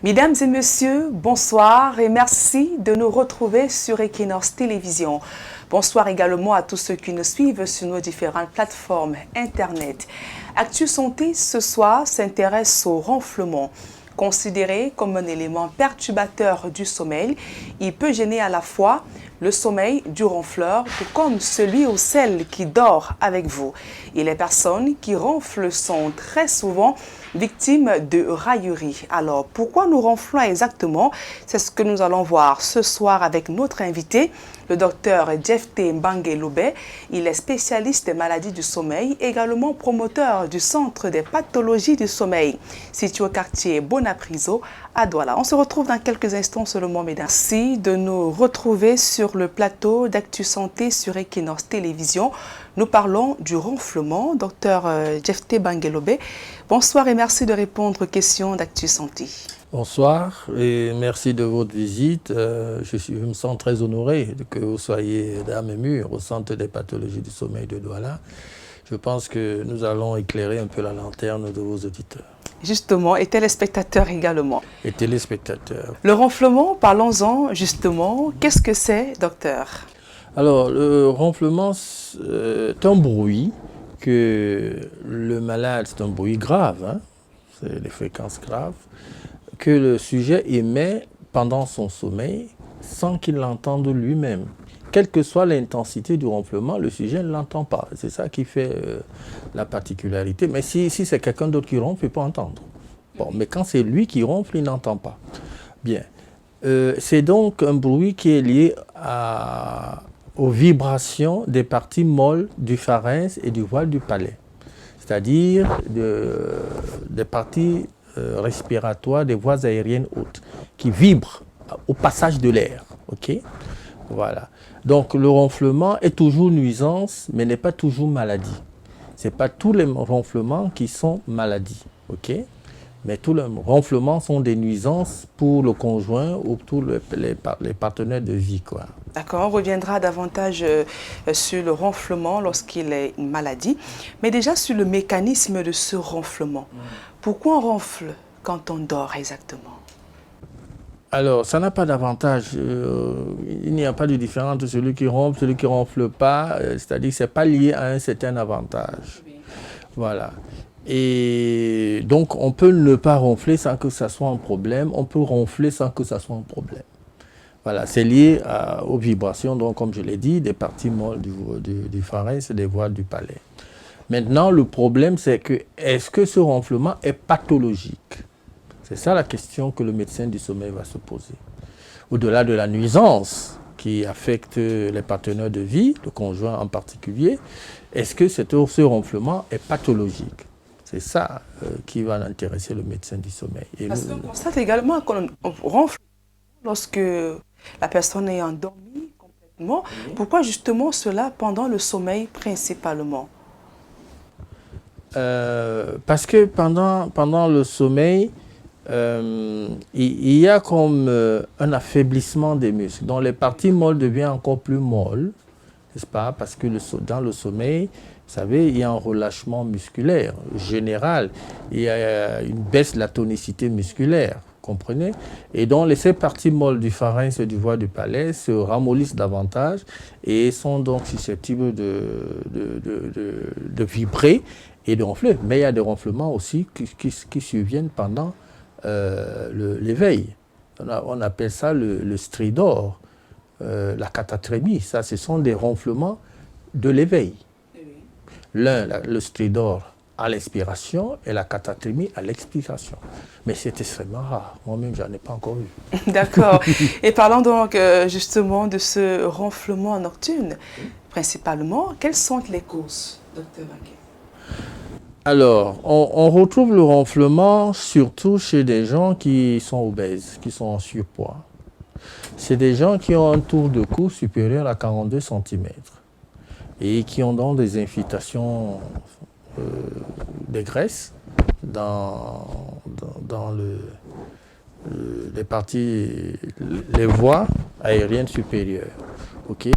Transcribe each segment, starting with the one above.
Mesdames et messieurs, bonsoir et merci de nous retrouver sur Equinox Télévision. Bonsoir également à tous ceux qui nous suivent sur nos différentes plateformes Internet. Actu Santé ce soir s'intéresse au ronflement. Considéré comme un élément perturbateur du sommeil, il peut gêner à la fois le sommeil du ronfleur, tout comme celui ou celle qui dort avec vous. Et les personnes qui ronflent sont très souvent victimes de railleries. Alors, pourquoi nous ronflons exactement? C'est ce que nous allons voir ce soir avec notre invité, le docteur Jephté Mbangue-Lobé. Il est spécialiste des maladies du sommeil, également promoteur du Centre des pathologies du sommeil, situé au quartier Bonapriso à Douala. On se retrouve dans quelques instants seulement, mesdames. Merci de nous retrouver sur le plateau d'Actu Santé sur Equinox Télévision. Nous parlons du ronflement. Docteur Jephté Mbangue-Lobé, bonsoir et merci de répondre aux questions d'Actu Santé. Bonsoir et merci de votre visite. Je me sens très honoré que vous soyez dans mes murs au Centre des pathologies du sommeil de Douala. Je pense que nous allons éclairer un peu la lanterne de vos auditeurs. Justement, et téléspectateurs également. Et téléspectateurs. Le ronflement, parlons-en justement. Qu'est-ce que c'est, docteur? Alors, le ronflement, c'est un bruit que le malade, c'est un bruit grave, hein, c'est des fréquences graves, que le sujet émet pendant son sommeil sans qu'il l'entende lui-même. Quelle que soit l'intensité du ronflement, le sujet ne l'entend pas. C'est ça qui fait la particularité. Mais si c'est quelqu'un d'autre qui ronfle, il peut entendre. Bon, mais quand c'est lui qui ronfle, il n'entend pas. Bien. C'est donc un bruit qui est lié aux vibrations des parties molles du pharynx et du voile du palais. C'est-à-dire des parties respiratoires des voies aériennes hautes qui vibrent au passage de l'air. Okay? Voilà. Donc le ronflement est toujours nuisance, mais n'est pas toujours maladie. Ce n'est pas tous les ronflements qui sont maladies. Okay? Mais tous les ronflements sont des nuisances pour le conjoint ou pour les partenaires de vie, quoi. D'accord, on reviendra davantage sur le ronflement lorsqu'il est une maladie, mais déjà sur le mécanisme de ce ronflement. Pourquoi on ronfle quand on dort exactement? Alors, ça n'a pas d'avantage. Il n'y a pas de différence entre celui qui ne ronfle pas. C'est-à-dire que ce n'est pas lié à un certain avantage. Voilà. Et donc, on peut ne pas ronfler sans que ça soit un problème. On peut ronfler sans que ça soit un problème. Voilà, c'est lié aux vibrations, donc, comme je l'ai dit, des parties molles du pharynx et des voiles du palais. Maintenant, le problème, c'est que est-ce que ce ronflement est pathologique? C'est ça la question que le médecin du sommeil va se poser. Au-delà de la nuisance qui affecte les partenaires de vie, le conjoint en particulier, est-ce que ce ronflement est pathologique? C'est ça qui va intéresser le médecin du sommeil. Parce qu'on constate également qu'on ronfle lorsque la personne est endormie complètement. Oui. Pourquoi justement cela pendant le sommeil principalement? Parce que pendant le sommeil, il y a comme un affaiblissement des muscles. Donc les parties molles deviennent encore plus molles, n'est-ce pas? Parce que dans le sommeil, vous savez, il y a un relâchement musculaire général. Il y a une baisse de la tonicité musculaire, comprenez? Et donc ces parties molles du pharynx et du voile du palais se ramollissent davantage et sont donc susceptibles de vibrer et de ronfler. Mais il y a des ronflements aussi qui surviennent pendant l'éveil. On appelle ça le stridor, la catatrémie. Ça, ce sont des ronflements de l'éveil. Le stridor à l'inspiration et la catatrémie à l'expiration. Mais c'est extrêmement rare. Moi-même, je n'en ai pas encore eu. D'accord. Et parlons donc justement de ce ronflement nocturne. Principalement, quelles sont les causes, docteur Mbangue? Alors, on retrouve le ronflement surtout chez des gens qui sont obèses, qui sont en surpoids. C'est des gens qui ont un tour de cou supérieur à 42 cm et qui ont donc des infiltrations de graisse dans les parties, les voies aériennes supérieures. Okay?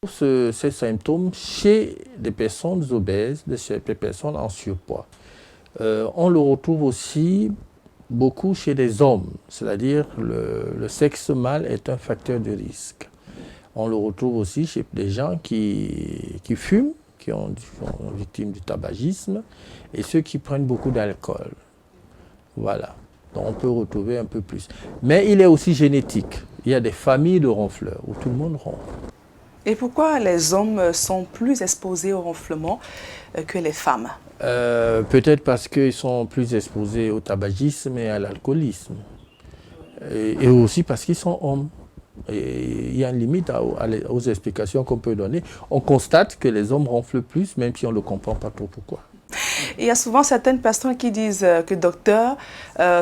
Ces symptômes chez des personnes obèses, des personnes en surpoids. On le retrouve aussi beaucoup chez les hommes, c'est-à-dire le sexe mâle est un facteur de risque. On le retrouve aussi chez des gens qui fument, qui sont victimes du tabagisme, et ceux qui prennent beaucoup d'alcool. Voilà. Donc on peut retrouver un peu plus. Mais il est aussi génétique. Il y a des familles de ronfleurs où tout le monde ronfle. Et pourquoi les hommes sont plus exposés au ronflement que les femmes? Peut-être parce qu'ils sont plus exposés au tabagisme et à l'alcoolisme. Et aussi parce qu'ils sont hommes. Et il y a une limite aux explications qu'on peut donner. On constate que les hommes ronflent plus, même si on ne comprend pas trop pourquoi. Il y a souvent certaines personnes qui disent que docteur,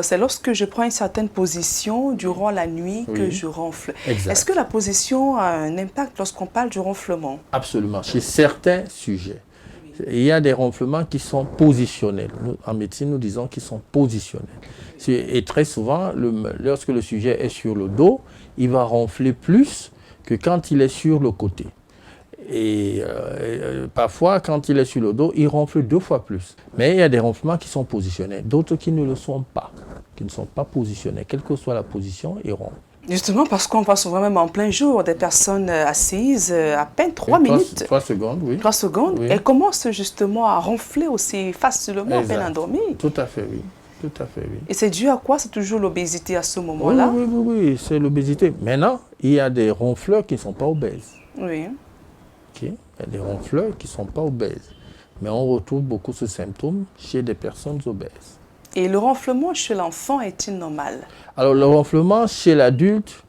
c'est lorsque je prends une certaine position durant la nuit que je ronfle. Est-ce que la position a un impact lorsqu'on parle du ronflement? Absolument. Chez certains sujets. Il y a des ronflements qui sont positionnels. Nous, en médecine, nous disons qu'ils sont positionnels. Et très souvent, lorsque le sujet est sur le dos, il va ronfler plus que quand il est sur le côté. Et parfois, quand il est sur le dos, il ronfle 2 fois plus. Mais il y a des ronflements qui sont positionnels, d'autres qui ne le sont pas, qui ne sont pas positionnels. Quelle que soit la position, ils ronflent. Justement, parce qu'on voit souvent même en plein jour des personnes assises à peine 3 minutes. 3 secondes, oui. 3 secondes. Oui. Elles commencent justement à ronfler aussi facilement à peine endormies. Tout à fait, oui. Tout à fait, oui. Et c'est dû à quoi? C'est toujours l'obésité à ce moment-là? Oui, c'est l'obésité. Maintenant, il y a des ronfleurs qui ne sont pas obèses. Oui. Okay. Il y a des ronfleurs qui ne sont pas obèses. Mais on retrouve beaucoup ce symptôme chez des personnes obèses. Et le ronflement chez l'enfant est-il normal? Alors, le ronflement chez l'adulte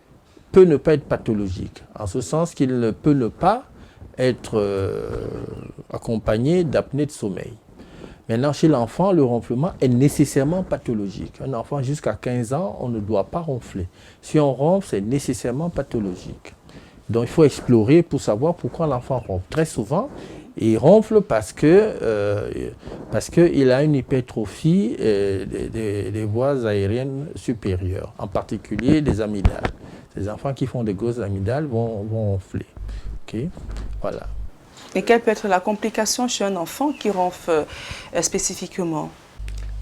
peut ne pas être pathologique, en ce sens qu'il ne peut ne pas être accompagné d'apnée de sommeil. Maintenant, chez l'enfant, le ronflement est nécessairement pathologique. Un enfant jusqu'à 15 ans, on ne doit pas ronfler. Si on ronfle, c'est nécessairement pathologique. Donc, il faut explorer pour savoir pourquoi l'enfant ronfle. Très souvent, il ronfle parce qu'il a une hypertrophie des voies aériennes supérieures, en particulier des amygdales. Les enfants qui font des grosses amygdales vont ronfler. Okay? Voilà. Et quelle peut être la complication chez un enfant qui ronfle spécifiquement?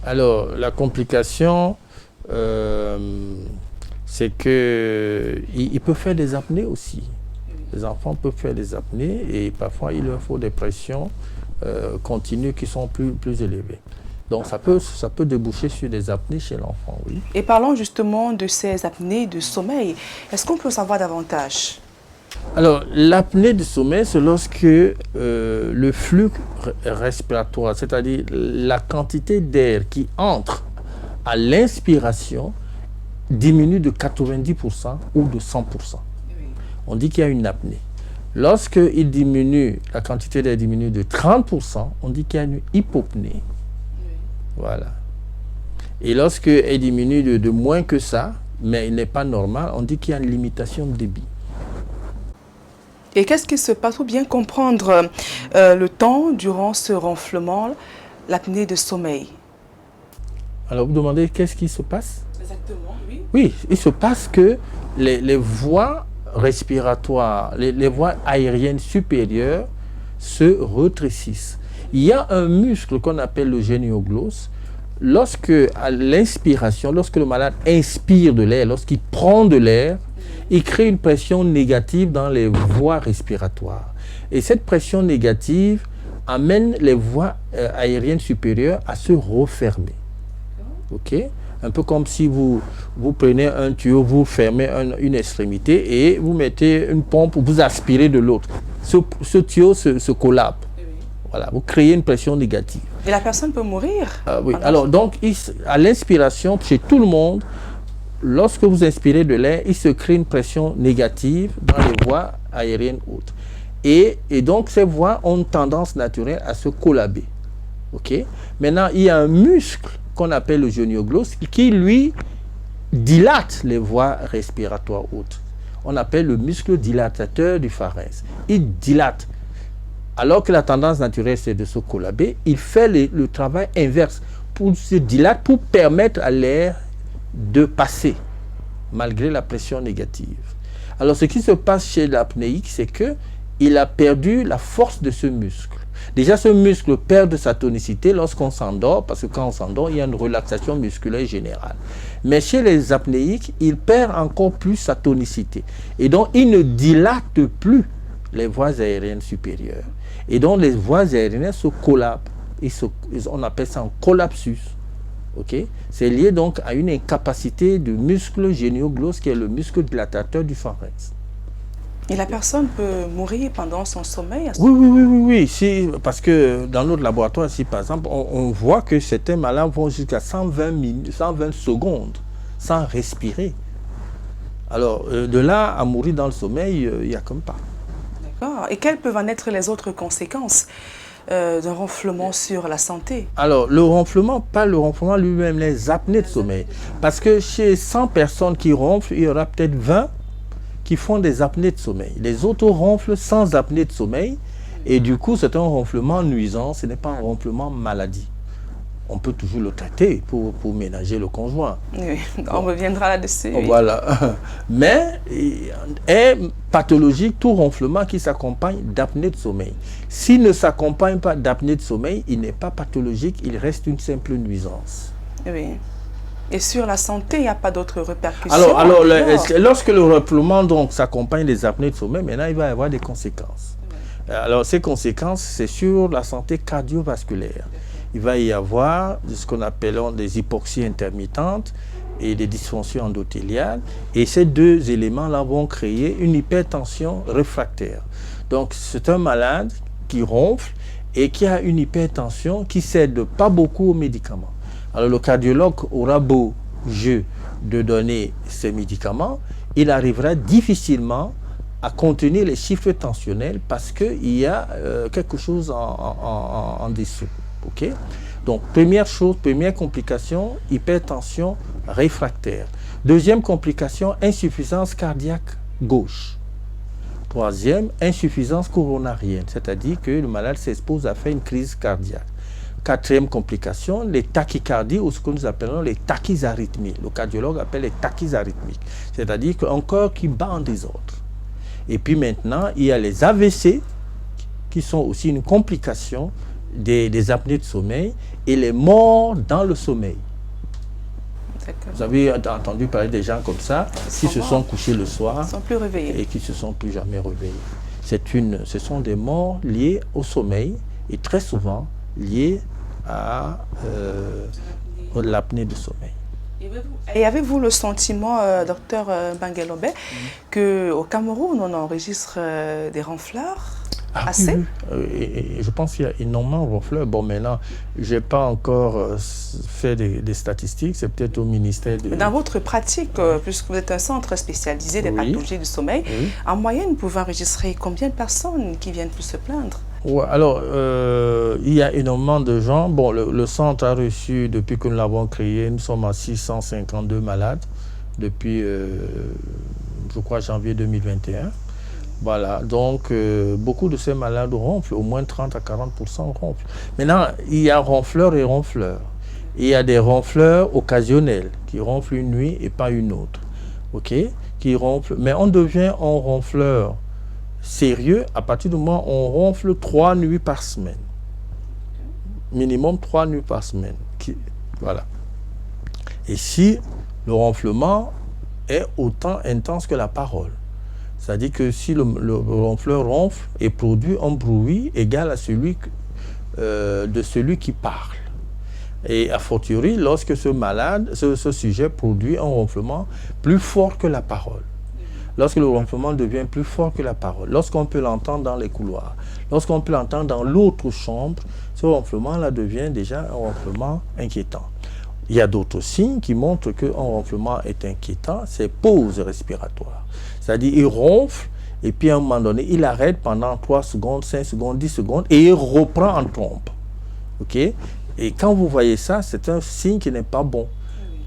Alors, la complication, c'est qu'il peut faire des apnées aussi. Les enfants peuvent faire des apnées et parfois il leur faut des pressions continues qui sont plus élevées. Donc ça peut déboucher sur des apnées chez l'enfant, oui. Et parlons justement de ces apnées de sommeil. Est-ce qu'on peut savoir davantage? Alors, l'apnée du sommeil, c'est lorsque le flux respiratoire, c'est-à-dire la quantité d'air qui entre à l'inspiration, diminue de 90% ou de 100%. On dit qu'il y a une apnée. Lorsque la quantité d'air diminue de 30%, on dit qu'il y a une hypopnée. Voilà. Et lorsqu'elle diminue de moins que ça, mais il n'est pas normal, on dit qu'il y a une limitation de débit. Et qu'est-ce qui se passe pour bien comprendre le temps durant ce ronflement, l'apnée de sommeil? Alors vous demandez qu'est-ce qui se passe? Exactement, oui. Oui, il se passe que les voies respiratoires, les voies aériennes supérieures se rétrécissent. Il y a un muscle qu'on appelle le génioglosse. Lorsque, à l'inspiration, lorsque le malade inspire de l'air, lorsqu'il prend de l'air, il crée une pression négative dans les voies respiratoires. Et cette pression négative amène les voies aériennes supérieures à se refermer. OK? Un peu comme si vous prenez un tuyau, vous fermez une extrémité et vous mettez une pompe, vous aspirez de l'autre. Ce tuyau se collabe. Voilà, vous créez une pression négative. Et la personne peut mourir? Oui. Alors, donc, à l'inspiration, chez tout le monde, lorsque vous inspirez de l'air, il se crée une pression négative dans les voies aériennes hautes. Et donc, ces voies ont une tendance naturelle à se collaber. OK? Maintenant, il y a un muscle qu'on appelle le génioglosse qui, lui, dilate les voies respiratoires hautes. On appelle le muscle dilatateur du pharynx. Il dilate. Alors que la tendance naturelle, c'est de se collaber, il fait le travail inverse pour se dilater, pour permettre à l'air de passer, malgré la pression négative. Alors, ce qui se passe chez l'apnéique, c'est qu'il a perdu la force de ce muscle. Déjà, ce muscle perd de sa tonicité lorsqu'on s'endort, parce que quand on s'endort, il y a une relaxation musculaire générale. Mais chez les apnéiques, il perd encore plus sa tonicité. Et donc, il ne dilate plus les voies aériennes supérieures. Et donc, les voies aériennes se collapsent. On appelle ça un collapsus. Okay? C'est lié donc à une incapacité du muscle génioglosse qui est le muscle dilatateur du pharynx. Et la personne peut mourir pendant son sommeil? Oui. Parce que dans notre laboratoire, ici, par exemple, on voit que certains malades vont jusqu'à 120 secondes sans respirer. Alors, de là à mourir dans le sommeil, il n'y a comme pas. D'accord. Et quelles peuvent en être les autres conséquences d'un ronflement sur la santé? Alors, le ronflement, pas le ronflement lui-même, les apnées de sommeil. Parce que chez 100 personnes qui ronflent, il y aura peut-être 20 qui font des apnées de sommeil. Les autres ronflent sans apnée de sommeil et du coup, c'est un ronflement nuisant, ce n'est pas un ronflement maladie. On peut toujours le traiter pour ménager le conjoint. Oui, on reviendra là-dessus. Voilà. Mais est pathologique tout ronflement qui s'accompagne d'apnée de sommeil. S'il ne s'accompagne pas d'apnée de sommeil, il n'est pas pathologique, il reste une simple nuisance. Oui. Et sur la santé, il n'y a pas d'autres répercussions? Alors lorsque le ronflement s'accompagne des apnées de sommeil, maintenant il va y avoir des conséquences. Alors ces conséquences, c'est sur la santé cardiovasculaire. Il va y avoir ce qu'on appelle des hypoxies intermittentes et des dysfonctions endothéliales. Et ces deux éléments-là vont créer une hypertension réfractaire. Donc c'est un malade qui ronfle et qui a une hypertension qui ne cède pas beaucoup aux médicaments. Alors le cardiologue aura beau jeu de donner ces médicaments, il arrivera difficilement à contenir les chiffres tensionnels parce qu'il y a quelque chose en dessous. Okay? Donc première chose, première complication, hypertension réfractaire. Deuxième complication, insuffisance cardiaque gauche. Troisième, insuffisance coronarienne, c'est-à-dire que le malade s'expose à faire une crise cardiaque. Quatrième complication, les tachycardies ou ce que nous appelons les tachyarythmies. Le cardiologue appelle les tachyarythmiques, c'est-à-dire qu'un cœur qui bat en désordre. Et puis maintenant, il y a les AVC qui sont aussi une complication des apnées de sommeil et les morts dans le sommeil. Vous avez entendu parler des gens comme ça qui se sont couchés le soir et qui ne se sont plus jamais réveillés. Ce sont des morts liées au sommeil et très souvent liées à l'apnée de sommeil. Et avez-vous le sentiment, docteur Bangelombe, qu'au Cameroun, on enregistre des ronfleurs? Assez? Et je pense qu'il y a énormément de ronfleurs. Bon, maintenant, je n'ai pas encore fait des statistiques, c'est peut-être au ministère de... Dans votre pratique, puisque vous êtes un centre spécialisé des pathologies du sommeil, en moyenne, vous pouvez enregistrer combien de personnes qui viennent pour se plaindre? Ouais, alors, il y a énormément de gens. Bon, le centre a reçu, depuis que nous l'avons créé, nous sommes à 652 malades depuis, je crois, janvier 2021. Voilà, donc beaucoup de ces malades ronflent, au moins 30 à 40% ronflent. Maintenant, il y a ronfleurs et ronfleurs. Il y a des ronfleurs occasionnels qui ronflent une nuit et pas une autre. OK? Qui ronflent, mais on devient un ronfleur sérieux à partir du moment où on ronfle 3 nuits par semaine. Minimum 3 nuits par semaine. Voilà. Et si le ronflement est autant intense que la parole, c'est-à-dire que si le ronfleur ronfle et produit un bruit égal à celui de celui qui parle. Et a fortiori, lorsque ce sujet produit un ronflement plus fort que la parole. Lorsque le ronflement devient plus fort que la parole, lorsqu'on peut l'entendre dans les couloirs, lorsqu'on peut l'entendre dans l'autre chambre, ce ronflement-là devient déjà un ronflement inquiétant. Il y a d'autres signes qui montrent qu'un ronflement est inquiétant, c'est pause respiratoire. C'est-à-dire il ronfle et puis à un moment donné, il arrête pendant 3 secondes, 5 secondes, 10 secondes et il reprend en trompe. Okay? Et quand vous voyez ça, c'est un signe qui n'est pas bon,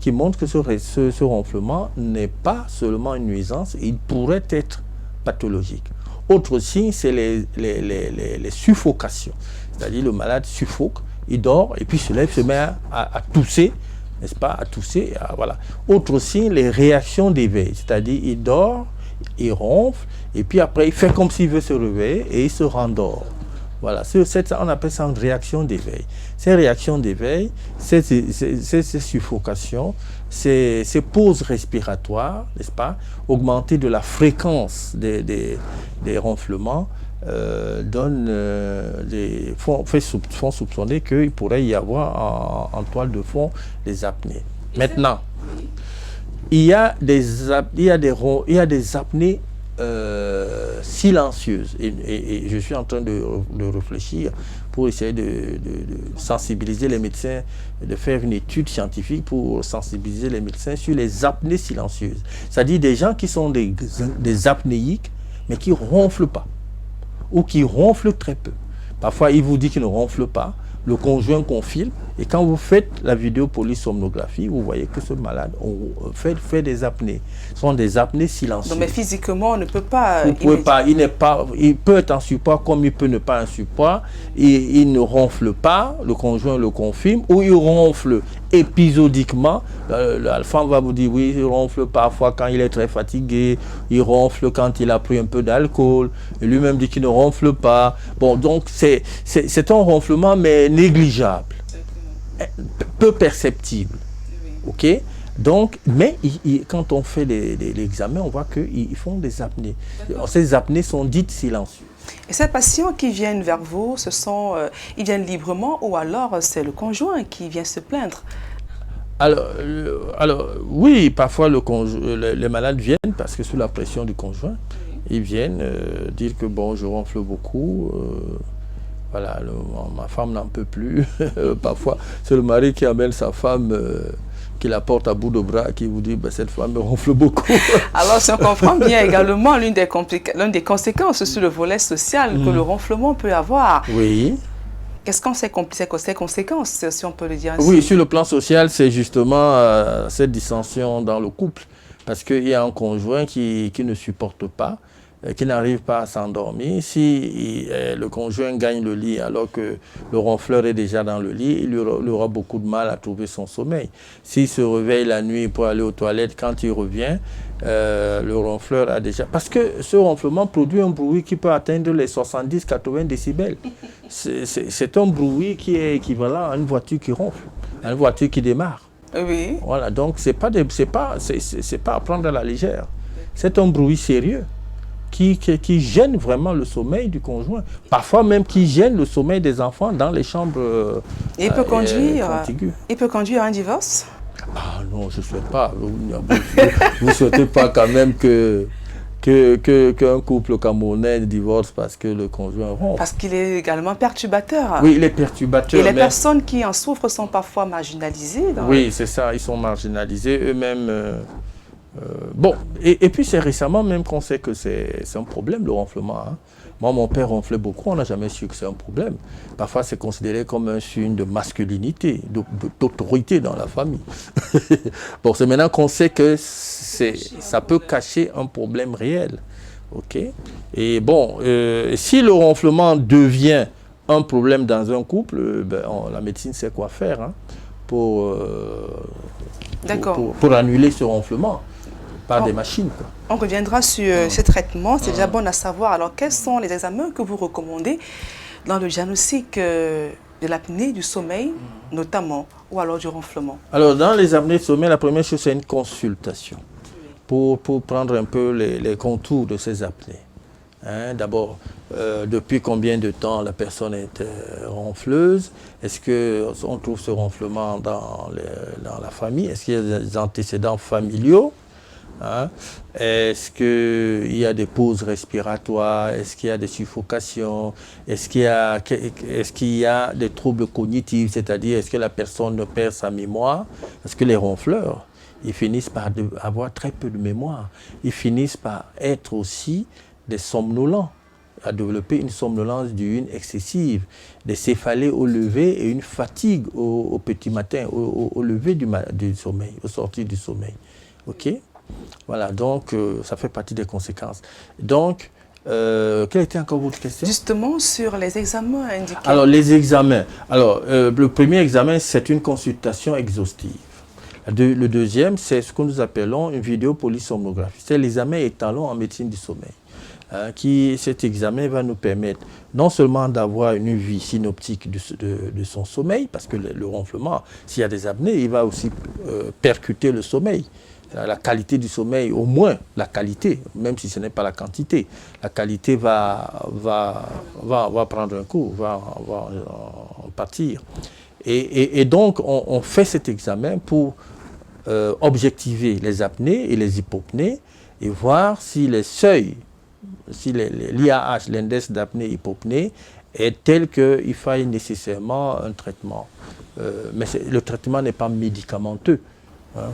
qui montre que ce ronflement n'est pas seulement une nuisance, il pourrait être pathologique. Autre signe, c'est les suffocations. C'est-à-dire le malade suffoque, il dort et puis se lève, se met à tousser, n'est-ce pas, à tousser, voilà. Autre signe, les réactions d'éveil, c'est-à-dire il dort, il ronfle, et puis après il fait comme s'il veut se réveiller et il se rendort. Voilà, on appelle ça une réaction d'éveil. Ces réactions d'éveil, ces suffocations, ces pauses respiratoires, n'est-ce pas, augmenter de la fréquence des ronflements, font soupçonner qu'il pourrait y avoir en toile de fond des apnées. Maintenant, il y a des apnées silencieuses et je suis en train de réfléchir pour essayer de sensibiliser les médecins, de faire une étude scientifique pour sensibiliser les médecins sur les apnées silencieuses. C'est-à-dire des gens qui sont des apnéiques mais qui ne ronflent pas ou qui ronflent très peu. Parfois, il vous dit qu'il ne ronfle pas, le conjoint confirme, et quand vous faites la vidéo polysomnographie, vous voyez que ce malade fait des apnées. Ce sont des apnées silencieuses. Non, mais physiquement, on ne peut pas... Vous pouvez pas, il peut être en surpoids comme il peut ne pas en surpoids, il ne ronfle pas, le conjoint le confirme, ou il ronfle épisodiquement. La femme va vous dire, oui, il ronfle parfois quand il est très fatigué, il ronfle quand il a pris un peu d'alcool, et lui-même dit qu'il ne ronfle pas. Bon, donc c'est un ronflement, mais négligeable, peu perceptible, ok? Donc, mais quand on fait l'examen, on voit qu'ils font des apnées. Ces apnées sont dites silencieuses. Et ces patients qui viennent vers vous, ils viennent librement ou alors c'est le conjoint qui vient se plaindre? Alors oui, parfois les malades viennent parce que sous la pression du conjoint, ils viennent dire que bon, je ronfle beaucoup. Voilà, ma femme n'en peut plus. Parfois, c'est le mari qui amène sa femme, qui la porte à bout de bras, qui vous dit, cette femme me ronfle beaucoup. Alors, si on comprend bien également, l'une des conséquences sur le volet social que le ronflement peut avoir. Oui. Qu'est-ce qu'on sait ces conséquences, si on peut le dire ainsi? Oui, sur le plan social, c'est justement cette dissension dans le couple. Parce qu'il y a un conjoint qui ne supporte pas, qui n'arrive pas à s'endormir. Si le conjoint gagne le lit alors que le ronfleur est déjà dans le lit, il aura beaucoup de mal à trouver son sommeil. S'il se réveille la nuit pour aller aux toilettes, quand il revient, le ronfleur a déjà... Parce que ce ronflement produit un bruit qui peut atteindre les 70-80 décibels. C'est un bruit qui est équivalent à une voiture qui ronfle, à une voiture qui démarre. Oui. Voilà, donc c'est pas à prendre à la légère. C'est un bruit sérieux qui gêne vraiment le sommeil du conjoint. Parfois même qui gêne le sommeil des enfants dans les chambres il peut conduire à un divorce? Ah non, je ne souhaite pas. Vous ne souhaitez pas quand même qu'un couple camerounais divorce parce que le conjoint ronfle. Parce qu'il est également perturbateur. Oui, il est perturbateur. Et les personnes qui en souffrent sont parfois marginalisées. Oui, c'est ça, ils sont marginalisés eux-mêmes. Bon, et puis c'est récemment même qu'on sait que c'est un problème, le ronflement. Hein. Moi, mon père ronflait beaucoup, on n'a jamais su que c'est un problème. Parfois, c'est considéré comme un signe de masculinité, d'autorité dans la famille. Bon, c'est maintenant qu'on sait que ça peut cacher un problème réel. Ok. Et bon, si le ronflement devient un problème dans un couple, la médecine sait quoi faire hein, pour annuler ce ronflement. Par des machines. Quoi. On reviendra sur ces traitements, c'est déjà bon à savoir. Alors, quels sont les examens que vous recommandez dans le diagnostic de l'apnée du sommeil, notamment, ou alors du ronflement? Alors, dans les apnées de sommeil, la première chose, c'est une consultation pour prendre un peu les contours de ces apnées. Hein, d'abord, depuis combien de temps la personne est ronfleuse? Est-ce qu'on trouve ce ronflement dans la famille? Est-ce qu'il y a des antécédents familiaux? Hein? Est-ce qu'il y a des pauses respiratoires? Est-ce qu'il y a des suffocations? Est-ce qu'il y a des troubles cognitifs? C'est-à-dire, est-ce que la personne perd sa mémoire? Parce que les ronfleurs, ils finissent par avoir très peu de mémoire. Ils finissent par être aussi des somnolents, à développer une somnolence diurne excessive, des céphalées au lever et une fatigue au petit matin, au lever du sommeil, au sortir du sommeil. OK? Voilà, donc ça fait partie des conséquences. Donc, quelle était encore votre question? Justement, sur les examens indiqués. Alors, les examens. Alors, le premier examen, c'est une consultation exhaustive. Le deuxième, c'est ce que nous appelons une vidéo polysomnographie. C'est l'examen étalon en médecine du sommeil. hein, cet examen va nous permettre non seulement d'avoir une vue synoptique de son sommeil, parce que le ronflement, s'il y a des apnées, il va aussi percuter le sommeil. La qualité du sommeil, au moins la qualité, même si ce n'est pas la quantité, la qualité va prendre un coup, va en pâtir. Et donc, on fait cet examen pour objectiver les apnées et les hypopnées et voir si les seuils, si l'IAH, l'index d'apnée-hypopnée, est tel qu'il faille nécessairement un traitement. Mais le traitement n'est pas médicamenteux. Hein,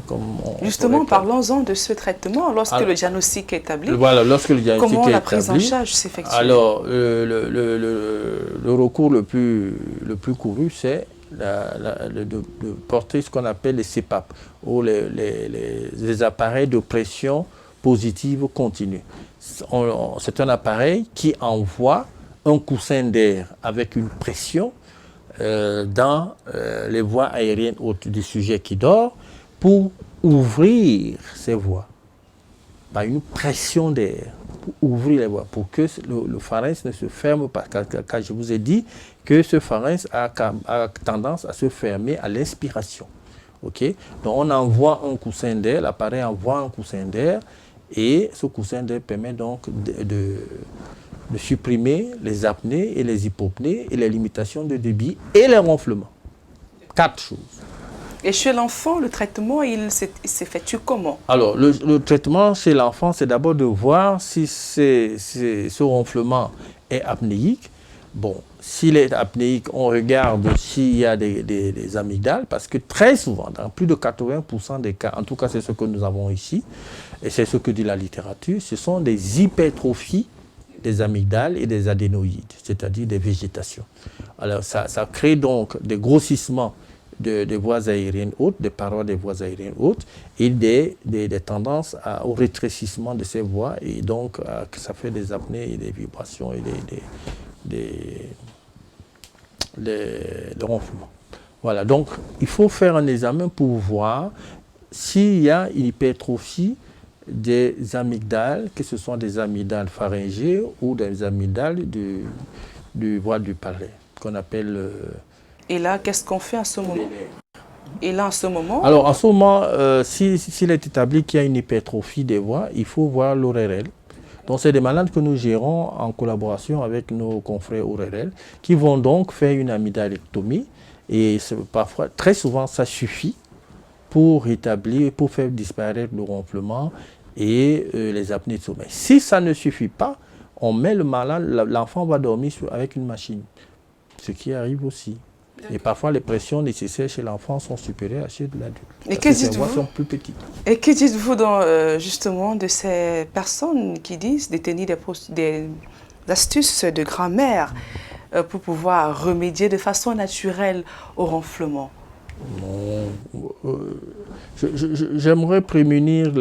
justement, parlons-en de ce traitement lorsque le diagnostic est établi. Voilà, lorsque le diagnostic comment est la prise établi, en charge s'effectue? Alors, le recours le plus couru, c'est de porter ce qu'on appelle les CPAP, ou les appareils de pression positive continue. C'est un appareil qui envoie un coussin d'air avec une pression dans les voies aériennes hautes du sujet qui dort, pour ouvrir ces voies par une pression d'air, pour ouvrir les voies, pour que le pharynx ne se ferme pas. Car je vous ai dit que ce pharynx a tendance à se fermer à l'inspiration. Okay? Donc on envoie un coussin d'air, l'appareil envoie un coussin d'air, et ce coussin d'air permet donc de supprimer les apnées et les hypopnées et les limitations de débit et les ronflements. 4 choses. Et chez l'enfant, le traitement, il s'effectue comment? Alors, le traitement chez l'enfant, c'est d'abord de voir si ce ronflement est apnéique. Bon, s'il est apnéique, on regarde s'il y a des amygdales, parce que très souvent, dans plus de 80% des cas, en tout cas c'est ce que nous avons ici, et c'est ce que dit la littérature, ce sont des hypertrophies des amygdales et des adénoïdes, c'est-à-dire des végétations. Alors, ça crée donc des grossissements des voies aériennes hautes, des parois des voies aériennes hautes, et des tendances au rétrécissement de ces voies, et donc que ça fait des apnées et des vibrations et des ronflements. Voilà, donc il faut faire un examen pour voir s'il y a une hypertrophie des amygdales, que ce soit des amygdales pharyngées ou des amygdales du voie du palais, qu'on appelle... Et là, qu'est-ce qu'on fait à ce moment? Et là, en ce moment... Alors, en ce moment, s'il est établi qu'il y a une hypertrophie des voies, il faut voir l'ORL. Donc, c'est des malades que nous gérons en collaboration avec nos confrères ORL, qui vont donc faire une amygdalectomie. Et parfois, très souvent, ça suffit pour rétablir, pour faire disparaître le ronflement et les apnées de sommeil. Si ça ne suffit pas, on met le malade, l'enfant va dormir avec une machine, ce qui arrive aussi. Et parfois, les pressions nécessaires chez l'enfant sont supérieures à celles de l'adulte. Et que dites-vous? Sont plus petites. Et que dites-vous justement de ces personnes qui disent détenir des astuces de grand-mère pour pouvoir remédier de façon naturelle au ronflement? J'aimerais prémunir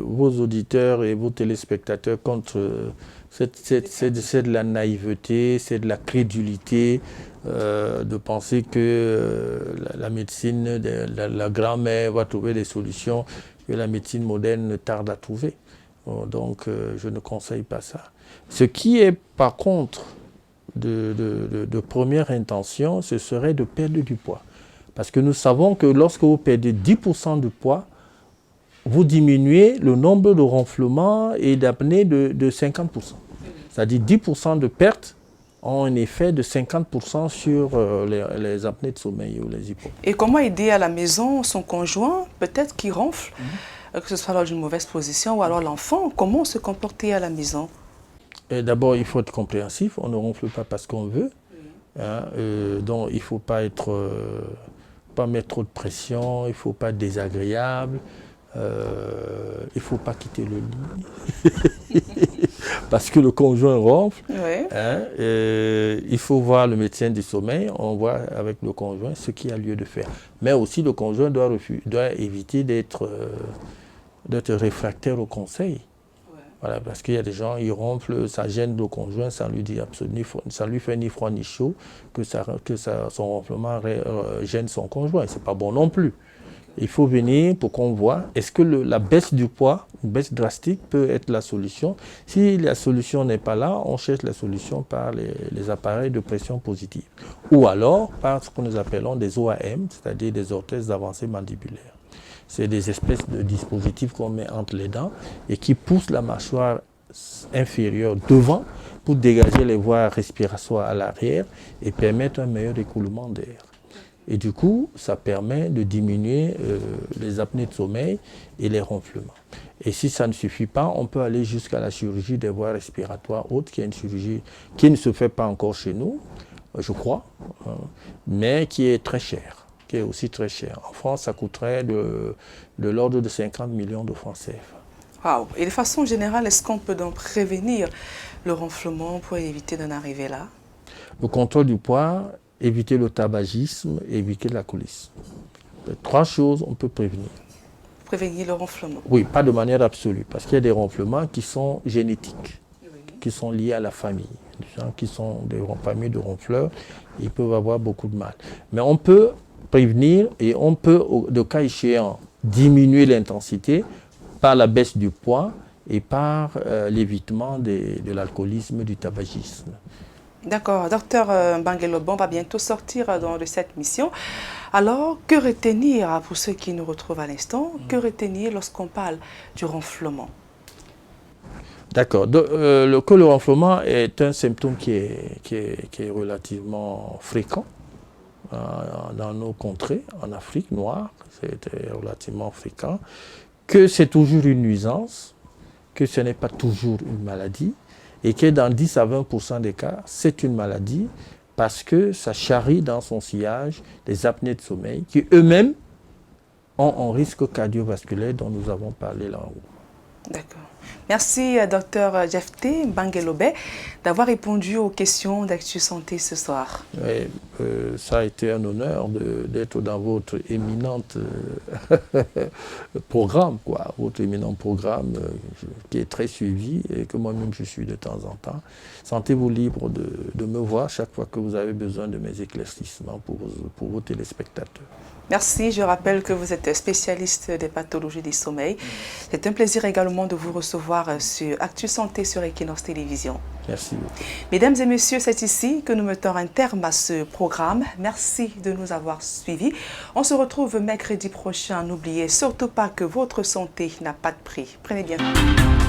vos auditeurs et vos téléspectateurs contre c'est de la naïveté, c'est de la crédulité, de penser que la médecine de la grand-mère va trouver des solutions que la médecine moderne tarde à trouver. Donc, je ne conseille pas ça. Ce qui est, par contre, de première intention, ce serait de perdre du poids. Parce que nous savons que lorsque vous perdez 10% de poids, vous diminuez le nombre de ronflements et d'apnées de 50%. C'est-à-dire 10% de pertes ont un effet de 50% sur les apnées de sommeil ou les hypos. Et comment aider à la maison son conjoint, peut-être qui ronfle, que ce soit lors d'une mauvaise position ou alors l'enfant? Comment se comporter à la maison? D'abord, il faut être compréhensif. On ne ronfle pas parce qu'on veut. Hein, donc, il ne faut pas mettre trop de pression, il ne faut pas être désagréable, il ne faut pas quitter le lit parce que le conjoint ronfle. Oui. Hein, il faut voir le médecin du sommeil, on voit avec le conjoint ce qu'il y a lieu de faire. Mais aussi le conjoint doit éviter d'être réfractaire au conseil. Voilà, parce qu'il y a des gens, ils ronflent, ça gêne le conjoint, ça lui dit absolument, ça lui fait ni froid ni chaud, son ronflement gêne son conjoint. Et ce n'est pas bon non plus. Il faut venir pour qu'on voit, est-ce que la baisse du poids, une baisse drastique peut être la solution. Si la solution n'est pas là, on cherche la solution par les appareils de pression positive. Ou alors par ce que nous appelons des OAM, c'est-à-dire des orthèses avancées mandibulaires. C'est des espèces de dispositifs qu'on met entre les dents et qui poussent la mâchoire inférieure devant pour dégager les voies respiratoires à l'arrière et permettre un meilleur écoulement d'air. Et du coup, ça permet de diminuer les apnées de sommeil et les ronflements. Et si ça ne suffit pas, on peut aller jusqu'à la chirurgie des voies respiratoires hautes, qui est une chirurgie qui ne se fait pas encore chez nous, je crois, mais qui est très chère, qui est aussi très chère. En France, ça coûterait de l'ordre de 50 millions de francs CFA. Wow. Et de façon générale, est-ce qu'on peut donc prévenir le ronflement pour éviter d'en arriver là? Le contrôle du poids, éviter le tabagisme, éviter l'alcoolisme. 3 choses, on peut prévenir. Prévenir le ronflement? Oui, pas de manière absolue, parce qu'il y a des ronflements qui sont génétiques, qui sont liés à la famille. Des gens qui sont des familles de ronfleurs, ils peuvent avoir beaucoup de mal. Mais on peut prévenir et on peut, de cas échéant, diminuer l'intensité par la baisse du poids et par l'évitement de l'alcoolisme, du tabagisme. D'accord. Docteur Mbangue-Lobon va bientôt sortir de cette mission. Alors, que retenir pour ceux qui nous retrouvent à l'instant? Que retenir lorsqu'on parle du ronflement? D'accord. Le ronflement est un symptôme qui est relativement fréquent dans nos contrées, en Afrique noire. C'est relativement fréquent. Que c'est toujours une nuisance, que ce n'est pas toujours une maladie, et que dans 10 à 20% des cas, c'est une maladie parce que ça charrie dans son sillage des apnées de sommeil qui eux-mêmes ont un risque cardiovasculaire dont nous avons parlé là en haut. D'accord. Merci, Dr Jephté Mbangue-Lobé, d'avoir répondu aux questions d'Actu Santé ce soir. Oui, ça a été un honneur d'être dans votre éminente programme, votre éminent programme qui est très suivi et que moi-même je suis de temps en temps. Sentez-vous libre de me voir chaque fois que vous avez besoin de mes éclaircissements pour vos téléspectateurs. Merci, je rappelle que vous êtes spécialiste des pathologies du sommeil. C'est un plaisir également de vous recevoir sur Actu Santé sur Equinox Télévision. Merci beaucoup. Mesdames et messieurs, c'est ici que nous mettons un terme à ce programme. Merci de nous avoir suivis. On se retrouve mercredi prochain. N'oubliez surtout pas que votre santé n'a pas de prix. Prenez bien soin.